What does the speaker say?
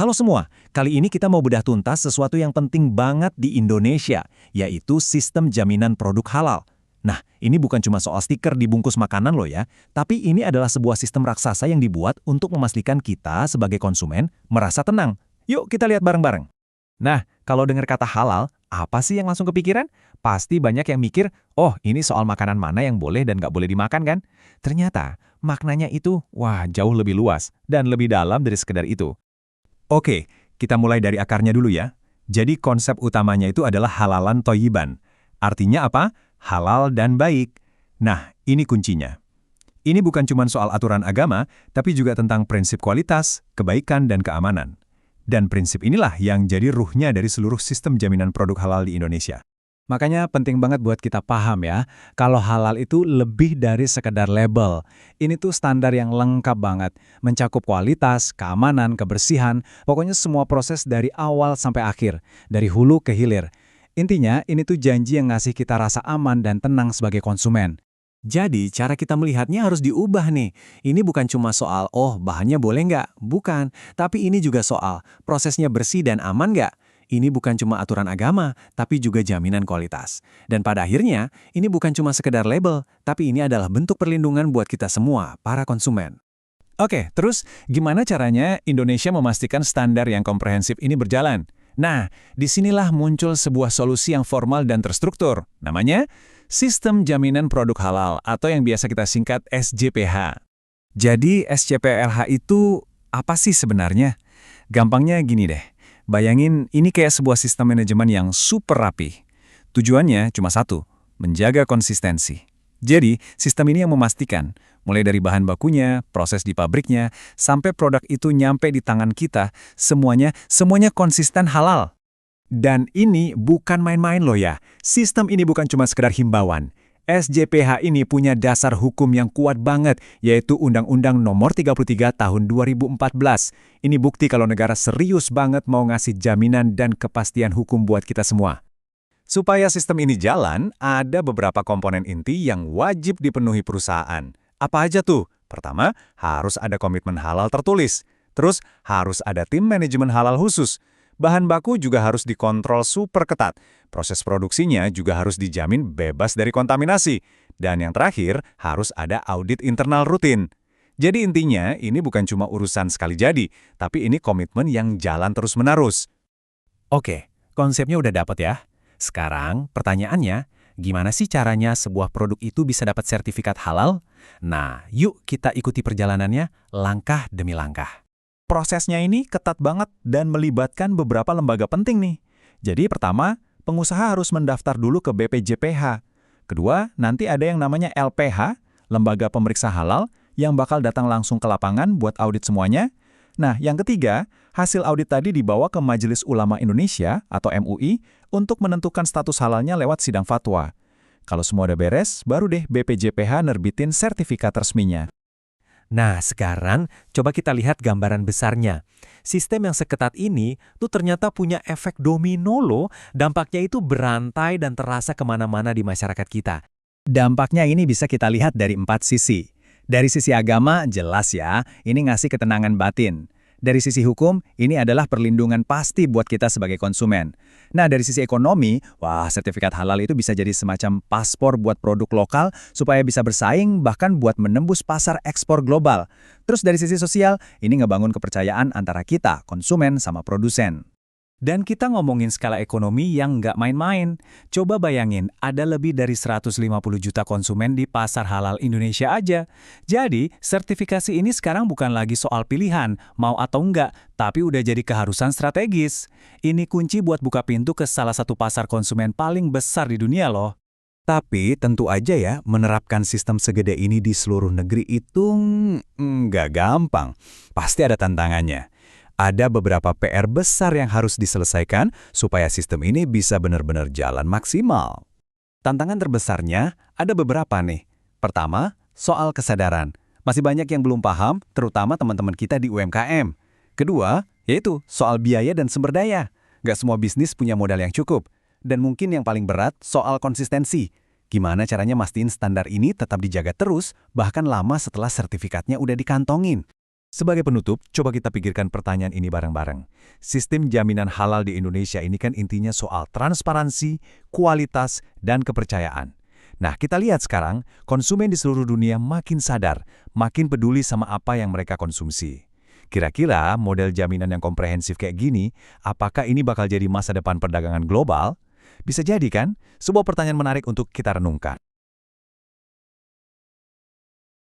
Halo semua, kali ini kita mau bedah tuntas sesuatu yang penting banget di Indonesia, yaitu sistem jaminan produk halal. Nah, ini bukan cuma soal stiker di bungkus makanan loh ya, tapi ini adalah sebuah sistem raksasa yang dibuat untuk memastikan kita sebagai konsumen merasa tenang. Yuk kita lihat bareng-bareng. Nah, kalau dengar kata halal, apa sih yang langsung kepikiran? Pasti banyak yang mikir, oh ini soal makanan mana yang boleh dan nggak boleh dimakan kan? Ternyata, maknanya itu, wah jauh lebih luas dan lebih dalam dari sekedar itu. Oke, kita mulai dari akarnya dulu ya. Jadi konsep utamanya itu adalah halalan toyiban. Artinya apa? Halal dan baik. Nah, ini kuncinya. Ini bukan cuma soal aturan agama, tapi juga tentang prinsip kualitas, kebaikan, dan keamanan. Dan prinsip inilah yang jadi ruhnya dari seluruh sistem jaminan produk halal di Indonesia. Makanya penting banget buat kita paham ya, kalau halal itu lebih dari sekedar label. Ini tuh standar yang lengkap banget, mencakup kualitas, keamanan, kebersihan, pokoknya semua proses dari awal sampai akhir, dari hulu ke hilir. Intinya, ini tuh janji yang ngasih kita rasa aman dan tenang sebagai konsumen. Jadi, cara kita melihatnya harus diubah nih. Ini bukan cuma soal, oh bahannya boleh nggak? Bukan. Tapi ini juga soal, prosesnya bersih dan aman nggak? Ini bukan cuma aturan agama, tapi juga jaminan kualitas. Dan pada akhirnya, ini bukan cuma sekedar label, tapi ini adalah bentuk perlindungan buat kita semua, para konsumen. Oke, terus gimana caranya Indonesia memastikan standar yang komprehensif ini berjalan? Nah, disinilah muncul sebuah solusi yang formal dan terstruktur. Namanya, Sistem Jaminan Produk Halal atau yang biasa kita singkat SJPH. Jadi SJPLH itu apa sih sebenarnya? Gampangnya gini deh, bayangin ini kayak sebuah sistem manajemen yang super rapi. Tujuannya cuma satu, menjaga konsistensi. Jadi sistem ini yang memastikan, mulai dari bahan bakunya, proses di pabriknya, sampai produk itu nyampe di tangan kita, semuanya konsisten halal. Dan ini bukan main-main loh ya. Sistem ini bukan cuma sekedar himbauan. SJPH ini punya dasar hukum yang kuat banget, yaitu Undang-Undang Nomor 33 Tahun 2014. Ini bukti kalau negara serius banget mau ngasih jaminan dan kepastian hukum buat kita semua. Supaya sistem ini jalan, ada beberapa komponen inti yang wajib dipenuhi perusahaan. Apa aja tuh? Pertama, harus ada komitmen halal tertulis. Terus, harus ada tim manajemen halal khusus. Bahan baku juga harus dikontrol super ketat. Proses produksinya juga harus dijamin bebas dari kontaminasi. Dan yang terakhir, harus ada audit internal rutin. Jadi intinya, ini bukan cuma urusan sekali jadi, tapi ini komitmen yang jalan terus-menerus. Oke, konsepnya udah dapat ya. Sekarang, pertanyaannya, gimana sih caranya sebuah produk itu bisa dapat sertifikat halal? Nah, yuk kita ikuti perjalanannya langkah demi langkah. Prosesnya ini ketat banget dan melibatkan beberapa lembaga penting nih. Jadi pertama, pengusaha harus mendaftar dulu ke BPJPH. Kedua, nanti ada yang namanya LPH, Lembaga Pemeriksa Halal, yang bakal datang langsung ke lapangan buat audit semuanya. Nah, yang ketiga, hasil audit tadi dibawa ke Majelis Ulama Indonesia atau MUI untuk menentukan status halalnya lewat sidang fatwa. Kalau semua udah beres, baru deh BPJPH nerbitin sertifikat resminya. Nah, sekarang coba kita lihat gambaran besarnya. Sistem yang seketat ini tuh ternyata punya efek domino loh. Dampaknya itu berantai dan terasa kemana-mana di masyarakat kita. Dampaknya ini bisa kita lihat dari 4 sisi. Dari sisi agama, jelas ya, ini ngasih ketenangan batin. Dari sisi hukum, ini adalah perlindungan pasti buat kita sebagai konsumen. Nah, dari sisi ekonomi, wah, sertifikat halal itu bisa jadi semacam paspor buat produk lokal supaya bisa bersaing bahkan buat menembus pasar ekspor global. Terus dari sisi sosial, ini ngebangun kepercayaan antara kita, konsumen, sama produsen. Dan kita ngomongin skala ekonomi yang nggak main-main. Coba bayangin, ada lebih dari 150 juta konsumen di pasar halal Indonesia aja. Jadi, sertifikasi ini sekarang bukan lagi soal pilihan, mau atau enggak, tapi udah jadi keharusan strategis. Ini kunci buat buka pintu ke salah satu pasar konsumen paling besar di dunia loh. Tapi tentu aja ya, menerapkan sistem segede ini di seluruh negeri itu nggak gampang. Pasti ada tantangannya. Ada beberapa PR besar yang harus diselesaikan supaya sistem ini bisa benar-benar jalan maksimal. Tantangan terbesarnya ada beberapa nih. Pertama, soal kesadaran. Masih banyak yang belum paham, terutama teman-teman kita di UMKM. Kedua, yaitu soal biaya dan sumber daya. Nggak semua bisnis punya modal yang cukup. Dan mungkin yang paling berat, soal konsistensi. Gimana caranya mastiin standar ini tetap dijaga terus, bahkan lama setelah sertifikatnya udah dikantongin. Sebagai penutup, coba kita pikirkan pertanyaan ini bareng-bareng. Sistem jaminan halal di Indonesia ini kan intinya soal transparansi, kualitas, dan kepercayaan. Nah, kita lihat sekarang, konsumen di seluruh dunia makin sadar, makin peduli sama apa yang mereka konsumsi. Kira-kira model jaminan yang komprehensif kayak gini, apakah ini bakal jadi masa depan perdagangan global? Bisa jadi kan? Sebuah pertanyaan menarik untuk kita renungkan.